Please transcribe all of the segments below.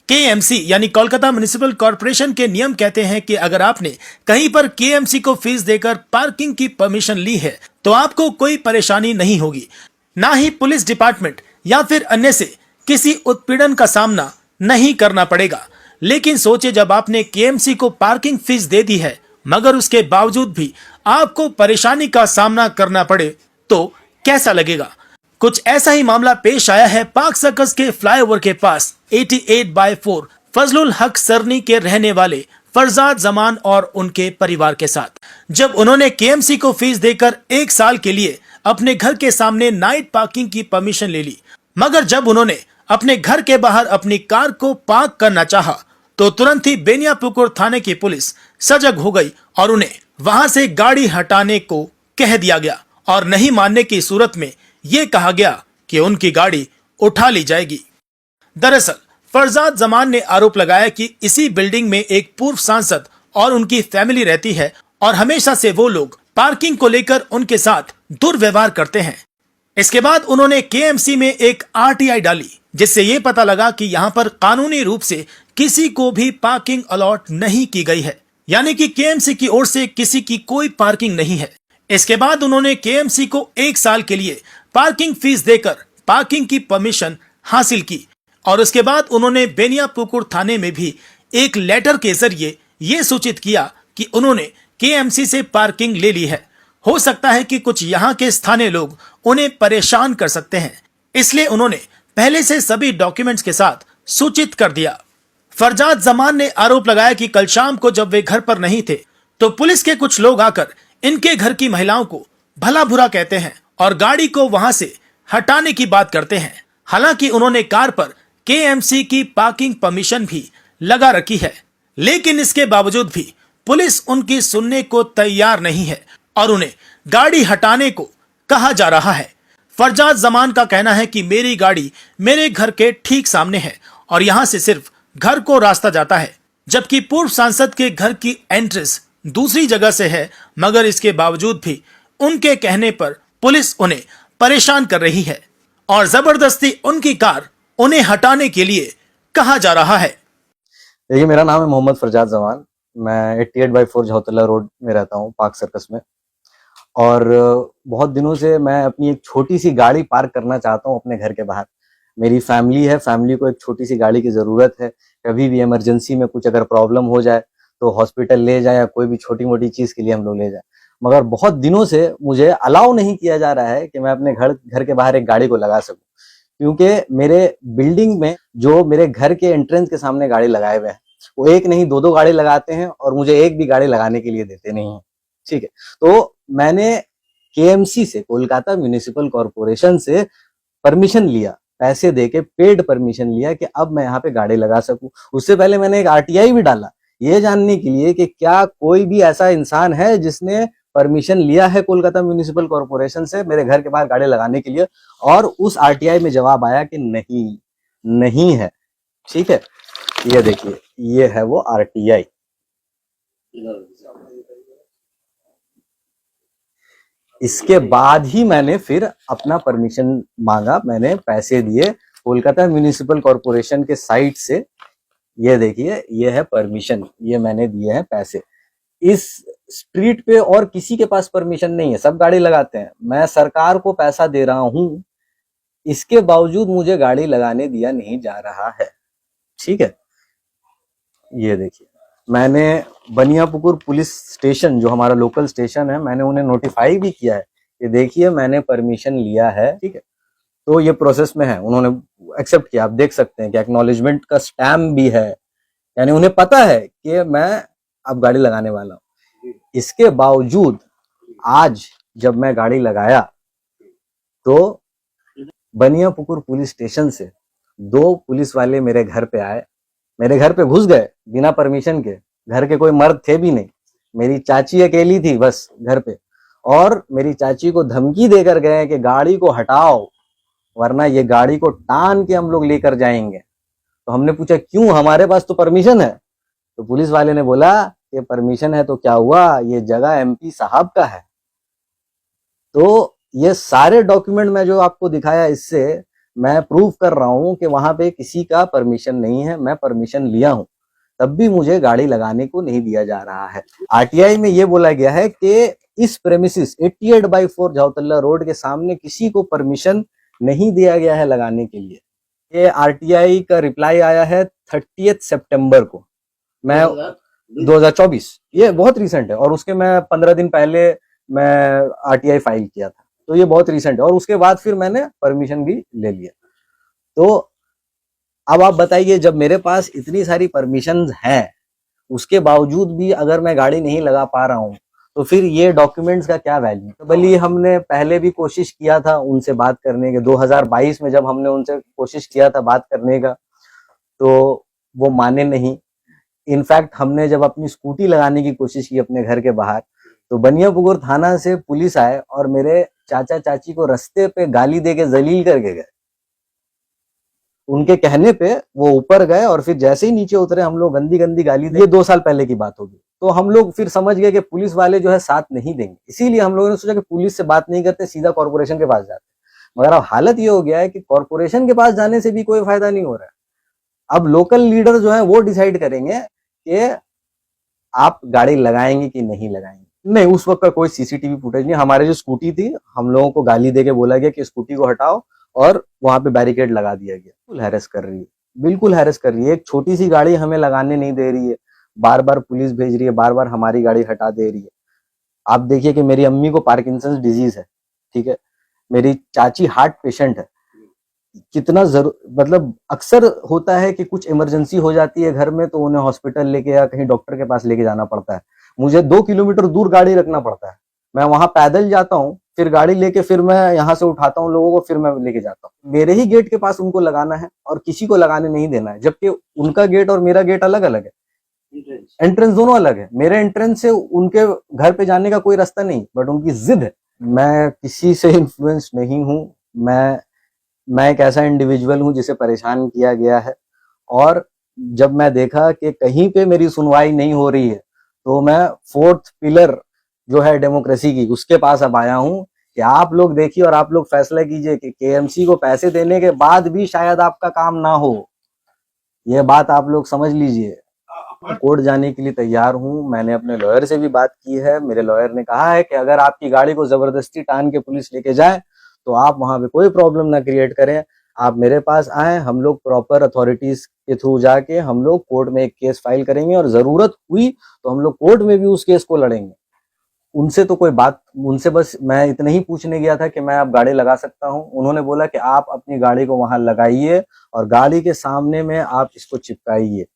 KMC यानी Kolkata municipal corporation के नियम कहते हैं कि अगर आपने कहीं पर केएमसी को फीस देकर पार्किंग की परमिशन ली है तो आपको कोई परेशानी नहीं होगी, ना ही पुलिस डिपार्टमेंट या फिर अन्य से किसी उत्पीड़न का सामना नहीं करना पड़ेगा। लेकिन सोचे, जब आपने केएमसी को पार्किंग फीस दे दी है मगर उसके बावजूद भी आपको परेशानी का सामना करना पड़े तो कैसा लगेगा। कुछ ऐसा ही मामला पेश आया है पार्क सर्कस के फ्लाईओवर के पास 88/4 फजलुल हक सरनी के रहने वाले फरजाद जमान और उनके परिवार के साथ, जब उन्होंने केएमसी को फीस देकर 1 साल के लिए अपने घर के सामने नाइट पार्किंग की परमिशन ले ली, मगर जब उन्होंने अपने घर के बाहर अपनी कार को पार्क करना चाहा तो तुरंत ही बेनियापुकुर थाने की पुलिस सजग हो गई और उन्हें वहां से गाड़ी हटाने को कह दिया गया और नहीं मानने की सूरत में ये कहा गया कि उनकी गाड़ी उठा ली जाएगी। दरअसल फरजाद जमान ने आरोप लगाया कि इसी बिल्डिंग में एक पूर्व सांसद और उनकी फैमिली रहती है और हमेशा से वो लोग पार्किंग को लेकर उनके साथ दुर्व्यवहार करते हैं। इसके बाद उन्होंने केएमसी में एक आरटीआई डाली, जिससे ये पता लगा कि यहाँ पर कानूनी रूप से किसी को भी पार्किंग अलॉट नहीं की गई है, यानी कि केएमसी की ओर से किसी की कोई पार्किंग नहीं है। इसके बाद उन्होंने केएमसी को 1 साल के लिए पार्किंग फीस देकर पार्किंग की परमिशन हासिल की और उसके बाद उन्होंने बेनियापुकुर थाने में भी एक लेटर के जरिए ये सूचित किया कि उन्होंने केएमसी से पार्किंग ले ली है। हो सकता है कि कुछ यहाँ के स्थानीय लोग उन्हें परेशान कर सकते हैं, इसलिए उन्होंने पहले से सभी डॉक्यूमेंट्स के साथ सूचित कर दिया। फरजाद जमान ने आरोप लगाया कि कल शाम को जब वे घर पर नहीं थे तो पुलिस के कुछ लोग आकर इनके घर की महिलाओं को भला बुरा कहते हैं और गाड़ी को वहां से हटाने की बात करते हैं। हालांकि उन्होंने कार पर केएमसी की पार्किंग परमिशन भी लगा रखी है, लेकिन इसके बावजूद भी पुलिस उनकी सुनने को तैयार नहीं है और उन्हें गाड़ी हटाने को कहा जा रहा है। फरजाद जमान का कहना है कि मेरी गाड़ी मेरे घर के ठीक सामने है और यहाँ से सिर्फ घर को रास्ता जाता है, जबकि पूर्व सांसद के घर की एंट्रेंस दूसरी जगह से है, मगर इसके बावजूद भी उनके कहने पर पुलिस उन्हें परेशान कर रही है और जबरदस्ती उनकी कार उन्हें हटाने के लिए कहा जा रहा है। देखिए, मेरा नाम है मोहम्मद फरजाद जमान। मैं 88/4 झौतला रोड में रहता हूँ, पार्क सर्कस में। और बहुत दिनों से मैं अपनी एक छोटी सी गाड़ी पार्क करना चाहता हूँ अपने घर के बाहर। मेरी फैमिली है, फैमिली को एक छोटी सी गाड़ी की ज़रूरत है। कभी भी इमरजेंसी में कुछ अगर प्रॉब्लम हो जाए तो हॉस्पिटल ले जाए या कोई भी छोटी मोटी चीज़ के लिए हम लोग ले जाए, मगर बहुत दिनों से मुझे अलाउ नहीं किया जा रहा है कि मैं अपने घर के बाहर एक गाड़ी को लगा सकूं, क्योंकि मेरे बिल्डिंग में जो मेरे घर के एंट्रेंस के सामने गाड़ी लगाए हुए हैं वो एक नहीं 2-2 गाड़ी लगाते हैं और मुझे एक भी गाड़ी लगाने के लिए देते नहीं है। ठीक है, तो मैंने केएमसी से, कोलकाता म्युनिसिपल कॉर्पोरेशन से परमिशन लिया, पैसे देके पेड परमिशन लिया कि अब मैं यहाँ पे गाड़ी लगा सकूं। उससे पहले मैंने एक आरटीआई भी डाला ये जानने के लिए कि क्या कोई भी ऐसा इंसान है जिसने परमिशन लिया है कोलकाता म्युनिसिपल कॉर्पोरेशन से मेरे घर के बाहर गाड़ी लगाने के लिए, और उस आरटीआई में जवाब आया कि नहीं है। ठीक है, ये देखिए, ये है वो आरटीआई। इसके बाद ही मैंने फिर अपना परमिशन मांगा, मैंने पैसे दिए कोलकाता म्युनिसिपल कॉर्पोरेशन के साइट से। ये देखिए, ये है परमिशन, ये मैंने दिए हैं पैसे। इस स्ट्रीट पे और किसी के पास परमिशन नहीं है, सब गाड़ी लगाते हैं। मैं सरकार को पैसा दे रहा हूं, इसके बावजूद मुझे गाड़ी लगाने दिया नहीं जा रहा है। ठीक है, ये देखिए, मैंने बनियापुकुर पुलिस स्टेशन, जो हमारा लोकल स्टेशन है, मैंने उन्हें नोटिफाई भी किया है कि देखिए मैंने परमिशन लिया है। ठीक है, तो ये प्रोसेस में है, उन्होंने एक्सेप्ट किया। आप देख सकते हैं कि एक्नॉलेजमेंट का स्टैम्प भी है, यानी उन्हें पता है कि मैं अब गाड़ी लगाने वाला हूँ। इसके बावजूद आज जब मैं गाड़ी लगाया तो बनियापुकुर पुलिस स्टेशन से 2 पुलिस वाले मेरे घर पे आए, मेरे घर पे घुस गए बिना परमिशन के। घर के कोई मर्द थे भी नहीं, मेरी चाची अकेली थी बस घर पे, और मेरी चाची को धमकी देकर गए कि गाड़ी को हटाओ वरना ये गाड़ी को टान के हम लोग लेकर जाएंगे। तो हमने पूछा क्यों, हमारे पास तो परमिशन है। तो पुलिस वाले ने बोला कि परमिशन है तो क्या हुआ, ये जगह एमपी साहब का है। तो ये सारे डॉक्यूमेंट मैं जो आपको दिखाया, इससे मैं प्रूव कर रहा हूं कि वहां पे किसी का परमिशन नहीं है, मैं परमिशन लिया हूं, तब भी मुझे गाड़ी लगाने को नहीं दिया जा रहा है। आरटीआई में ये बोला गया है कि इस प्रेमिसिस 88/4 झावतल्ला रोड के सामने किसी को परमिशन नहीं दिया गया है लगाने के लिए। ये आरटीआई का रिप्लाई आया है 30 सितंबर को, मैं 2024, ये बहुत रिसेंट है, और उसके मैं 15 दिन पहले मैं आरटीआई फाइल किया था, तो ये बहुत रिसेंट है, और उसके बाद फिर मैंने परमिशन भी ले लिया। तो अब आप बताइए, जब मेरे पास इतनी सारी परमिशंस हैं, उसके बावजूद भी अगर मैं गाड़ी नहीं लगा पा रहा हूँ, तो फिर ये डॉक्यूमेंट्स का क्या वैल्यू। तो भले हमने पहले भी कोशिश किया था उनसे बात करने के, 2022 में जब हमने उनसे कोशिश किया था बात करने का, तो वो माने नहीं। इनफैक्ट हमने जब अपनी स्कूटी लगाने की कोशिश की अपने घर के बाहर, तो बनियापुकुर थाना से पुलिस आए और मेरे चाचा चाची को रास्ते पे गाली दे के जलील करके गए। उनके कहने पे वो ऊपर गए, और फिर जैसे ही नीचे उतरे हम लोग गंदी गंदी गाली दी। ये 2 साल पहले की बात होगी। तो हम लोग फिर समझ गए कि पुलिस वाले जो है साथ नहीं देंगे, इसीलिए हम लोगों ने सोचा कि पुलिस से बात नहीं करते, सीधा कॉर्पोरेशन के पास जाते। मगर अब हालत ये हो गया है कि कॉर्पोरेशन के पास जाने से भी कोई फायदा नहीं हो रहा है। अब लोकल लीडर जो है वो डिसाइड करेंगे कि आप गाड़ी लगाएंगे कि नहीं लगाएंगे। नहीं, उस वक्त का कोई सीसीटीवी फुटेज नहीं। हमारे जो स्कूटी थी, हम लोगों को गाली देके बोला गया कि स्कूटी को हटाओ, और वहां पे बैरिकेड लगा दिया गया। बिल्कुल हैरेस कर रही है, बिल्कुल हैरेस कर रही है। एक छोटी सी गाड़ी हमें लगाने नहीं दे रही है, बार बार पुलिस भेज रही है, बार बार हमारी गाड़ी हटा दे रही है। आप देखिए कि मेरी अम्मी को पार्किंसंस डिजीज है, ठीक है, मेरी चाची हार्ट पेशेंट है। कितना मतलब अक्सर होता है कि कुछ इमरजेंसी हो जाती है घर में, तो उन्हें हॉस्पिटल लेके या कहीं डॉक्टर के पास लेके जाना पड़ता है। मुझे 2 किलोमीटर दूर गाड़ी रखना पड़ता है, मैं वहां पैदल जाता हूँ, फिर गाड़ी लेके फिर मैं यहाँ से उठाता हूँ लोगों को, फिर मैं लेके जाता हूँ। मेरे ही गेट के पास उनको लगाना है और किसी को लगाने नहीं देना है, जबकि उनका गेट और मेरा गेट अलग अलग है, एंट्रेंस दोनों अलग है। मेरे एंट्रेंस से उनके घर पे जाने का कोई रास्ता नहीं, बट उनकी जिद है। मैं किसी से इन्फ्लुएंस नहीं हूँ, मैं एक ऐसा इंडिविजुअल हूँ जिसे परेशान किया गया है, और जब मैं देखा कि कहीं पे मेरी सुनवाई नहीं हो रही है, तो मैं 4th पिलर जो है डेमोक्रेसी की, उसके पास अब आया हूं कि आप लोग देखिए और आप लोग फैसला कीजिए कि केएमसी को पैसे देने के बाद भी शायद आपका काम ना हो। यह बात आप लोग समझ लीजिए। कोर्ट जाने के लिए तैयार हूं। मैंने अपने लॉयर से भी बात की है। मेरे लॉयर ने कहा है कि अगर आपकी गाड़ी को जबरदस्ती टान के पुलिस लेके जाए, तो आप वहां पे कोई प्रॉब्लम ना क्रिएट करें, आप मेरे पास आए, हम लोग प्रॉपर अथॉरिटीज के थ्रू जाके हम लोग कोर्ट में एक केस फाइल करेंगे, और जरूरत हुई तो हम लोग कोर्ट में भी उस केस को लड़ेंगे। उनसे तो कोई बात, उनसे बस मैं इतना ही पूछने गया था कि मैं अब गाड़ी लगा सकता हूं। उन्होंने बोला कि आप अपनी गाड़ी को वहां लगाइए और गाड़ी के सामने में आप इसको चिपकाइए,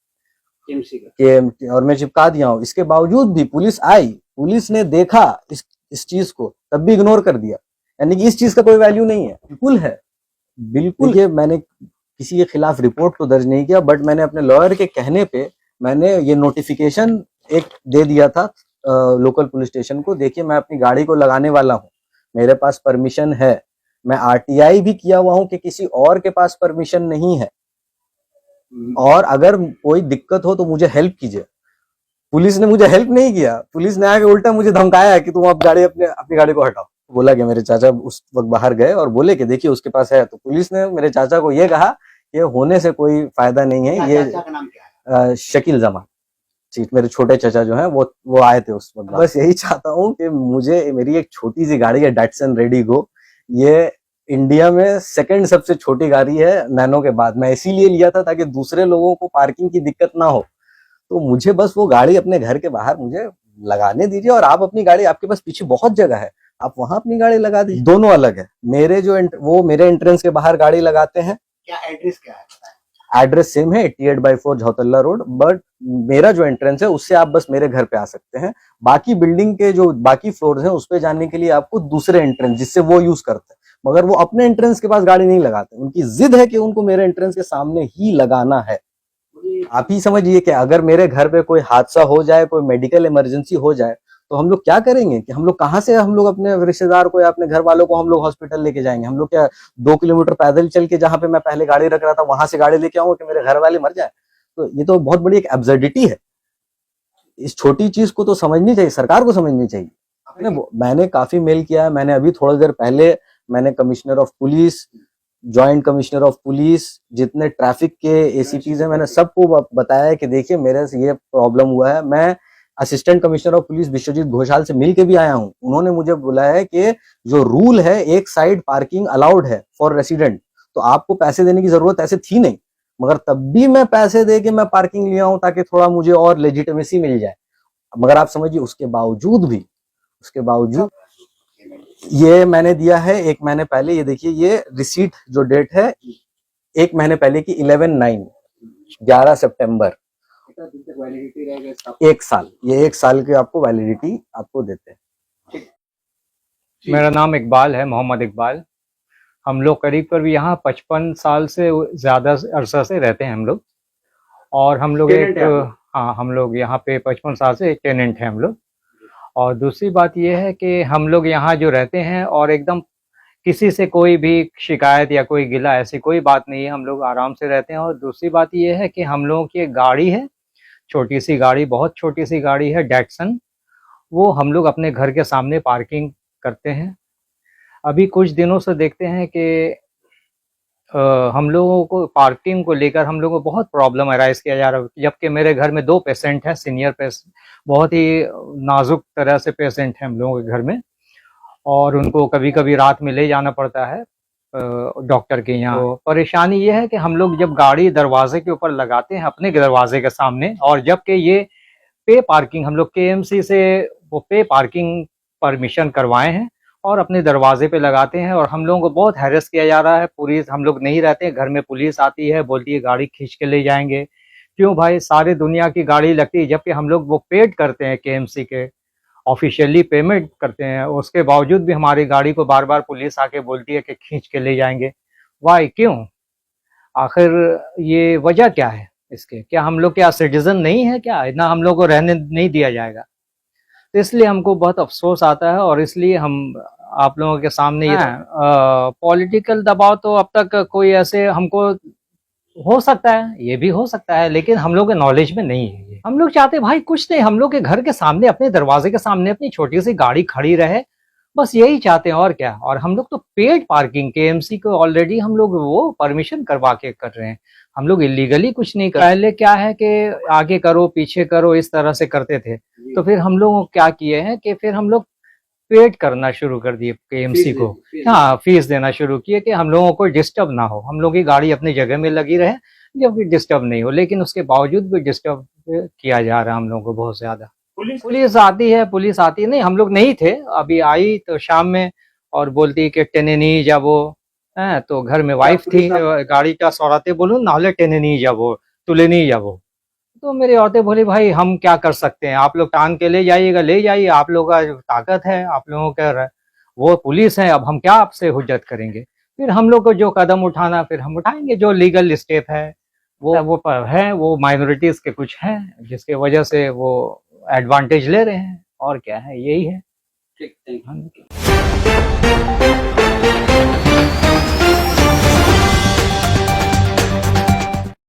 और मैं चिपका दिया हूं। इसके बावजूद भी पुलिस आई, पुलिस ने देखा इस चीज को, तब भी इग्नोर कर दिया, यानी कि इस चीज का कोई वैल्यू नहीं है। बिल्कुल है, बिल्कुल। ये मैंने किसी के खिलाफ रिपोर्ट तो दर्ज नहीं किया, बट मैंने अपने लॉयर के कहने पे मैंने ये नोटिफिकेशन एक दे दिया था लोकल पुलिस स्टेशन को, देखिए मैं अपनी गाड़ी को लगाने वाला हूँ, मेरे पास परमिशन है। मैं आरटीआई भी किया हुआ हूँ कि किसी और के पास परमिशन नहीं है, और अगर कोई दिक्कत हो तो मुझे हेल्प कीजिए। पुलिस ने मुझे हेल्प नहीं किया, पुलिस ने आके उल्टा मुझे धमकाया कि तुम अब गाड़ी अपनी गाड़ी को हटाओ। बोला कि मेरे चाचा उस वक्त बाहर गए और बोले कि देखिए उसके पास है, तो पुलिस ने मेरे चाचा को ये कहा कि होने से कोई फायदा नहीं है। ये चाचा का नाम क्या है? शकील जमान, मेरे छोटे चाचा जो हैं वो आए थे उस वक्त। बस यही चाहता हूँ कि मुझे, मेरी एक छोटी सी गाड़ी है डैटसन रेडिगो, ये इंडिया में सेकंड सबसे छोटी गाड़ी है नैनो के बाद। मैं इसीलिए लिया था ताकि दूसरे लोगों को पार्किंग की दिक्कत ना हो, तो मुझे बस वो गाड़ी अपने घर के बाहर मुझे लगाने दीजिए, और आप अपनी गाड़ी, आपके पास पीछे बहुत जगह है, आप वहां अपनी गाड़ी लगा दीजिए। दोनों अलग है। मेरे जो वो मेरे एंट्रेंस के बाहर गाड़ी लगाते हैं। क्या एड्रेस क्या है? एड्रेस सेम है, 88/4 झावतल्ला रोड, बट मेरा जो एंट्रेंस है उससे आप बस मेरे घर पे आ सकते हैं। बाकी बिल्डिंग के जो बाकी फ्लोर्स हैं उस पे जाने के लिए आपको दूसरे एंट्रेंस, जिससे वो यूज करते हैं, मगर वो अपने एंट्रेंस के पास गाड़ी नहीं लगाते। उनकी जिद है कि उनको मेरे एंट्रेंस के सामने ही लगाना है। आप ही समझिए कि अगर मेरे घर पे कोई हादसा हो जाए, कोई मेडिकल इमरजेंसी हो जाए, तो हम लोग क्या करेंगे कि हम लोग कहाँ से, हम लोग अपने रिश्तेदार को या अपने घर वालों को हम लोग हॉस्पिटल लेके जाएंगे? हम लोग क्या 2 किलोमीटर पैदल चल के, जहां पे मैं पहले गाड़ी रख रहा था, वहां से गाड़ी लेके आऊंगा कि मेरे घर वाले मर जाए? तो ये तो बहुत बड़ी एक एब्सर्डिटी है। इस छोटी चीज को तो समझनी चाहिए, सरकार को समझनी चाहिए। मैंने काफी मेल किया है। मैंने अभी थोड़ी देर पहले मैंने commissioner of police, joint commissioner of police, जितने ट्रैफिक के एसीपीज हैं, मैंने सबको बताया है कि देखिए मेरे से ये प्रॉब्लम हुआ है। मैं assistant commissioner of police Vishwajit Ghoshal से मिल के भी आया हूँ। उन्होंने मुझे बुलाया है कि जो रूल है, एक साइड पार्किंग अलाउड है फॉर रेसिडेंट, तो आपको पैसे देने की जरूरत ऐसे थी नहीं, मगर तब भी मैं पैसे दे के मैं पार्किंग लिया हूं ताकि थोड़ा मुझे और लेजिटिमेसी मिल जाए। मगर आप समझिए उसके बावजूद ये मैंने दिया है 1 महीने पहले। ये देखिए, ये रिसीट जो डेट है 1 महीने पहले की 11 सितंबर, 1 साल, ये 1 साल की आपको वैलिडिटी आपको देते हैं। मेरा नाम इकबाल है, मोहम्मद इकबाल। हम लोग करीब यहाँ 55 साल से ज्यादा अरसा से रहते हैं हम लोग। और हम लोग हम लोग यहाँ पे 55 साल से टेनेंट हैं हम लोग। और दूसरी बात ये है कि हम लोग यहाँ जो रहते हैं और एकदम किसी से कोई भी शिकायत या कोई गिला ऐसी कोई बात नहीं है, हम लोग आराम से रहते हैं। और दूसरी बात ये है कि हम लोगों की एक गाड़ी है, छोटी सी गाड़ी, बहुत छोटी सी गाड़ी है, डैटसन। वो हम लोग अपने घर के सामने पार्किंग करते हैं। अभी कुछ दिनों से देखते हैं कि हम लोगों को पार्किंग को लेकर हम लोगों को बहुत प्रॉब्लम अराइज किया जा रहा है, जबकि मेरे घर में 2 पेशेंट हैं, सीनियर पेशेंट, बहुत ही नाजुक तरह से पेशेंट हैं हम लोगों के घर में। और उनको कभी कभी रात में ले जाना पड़ता है डॉक्टर के यहाँ। तो परेशानी ये है कि हम लोग जब गाड़ी दरवाजे के ऊपर लगाते हैं अपने दरवाजे के सामने, और जबकि ये पे पार्किंग हम लोग केएमसी से वो पे पार्किंग परमिशन करवाए हैं और अपने दरवाजे पे लगाते हैं, और हम लोगों को बहुत हैरेस किया जा रहा है। पुलिस, हम लोग नहीं रहते हैं घर में, पुलिस आती है, बोलती है गाड़ी खींच के ले जाएंगे। क्यों भाई, सारे दुनिया की गाड़ी लगती है, जबकि हम लोग वो पेड करते हैं, केएमसी के ऑफिशियली पेमेंट करते हैं, उसके बावजूद भी हमारी गाड़ी को बार बार पुलिस आके बोलती है कि खींच के ले जाएंगे। वाई, क्यों? आखिर ये वजह क्या है इसके? क्या हम लोग क्या सिटीजन नहीं है क्या? इतना हम लोग को रहने नहीं दिया जाएगा? तो इसलिए हमको बहुत अफसोस आता है, और इसलिए हम आप लोगों के सामने पॉलिटिकल दबाव तो अब तक कोई ऐसे हमको हो सकता है, ये भी हो सकता है, लेकिन हम लोग के नॉलेज में नहीं है ये। हम लोग चाहते भाई कुछ नहीं, हम लोग के घर के सामने, अपने दरवाजे के सामने अपनी छोटी सी गाड़ी खड़ी रहे, बस यही चाहते हैं, और क्या। और हम लोग तो पेड पार्किंग केएमसी को ऑलरेडी हम लोग वो परमिशन करवा के कर रहे हैं, हम लोग इलीगली कुछ नहीं कर। पहले क्या है कि आगे करो पीछे करो इस तरह से करते थे, तो फिर हम लोग क्या किए हैं कि फिर हम लोग पेड करना शुरू कर दिए केएमसी को। हाँ, फीस देना शुरू किए कि हम लोगों को डिस्टर्ब ना हो, हम लोग की गाड़ी अपनी जगह में लगी रहे, जबकि डिस्टर्ब नहीं हो। लेकिन उसके बावजूद भी डिस्टर्ब किया जा रहा है हम लोगों को बहुत ज्यादा। पुलिस आती है, पुलिस आती है, नहीं हम लोग नहीं थे, अभी आई तो शाम में, और बोलती है कि टेने नहीं जाबो। तो घर में वाइफ थी, गाड़ी का सौराते बोलूं नाले टेने नहीं जाबो, तुले नहीं जाबो। तो मेरी औरतें बोली भाई हम क्या कर सकते हैं, आप लोग टांग के ले जाइएगा, ले जाइए, आप लोगों का ताकत है, आप लोगों का वो पुलिस है, अब हम क्या आपसे हुज्जत करेंगे। फिर हम लोग को जो कदम उठाना फिर हम उठाएंगे, जो लीगल स्टेप है वो है, वो माइनॉरिटीज के कुछ हैं जिसके वजह से वो एडवांटेज ले रहे हैं, और क्या है, यही है। ठीक।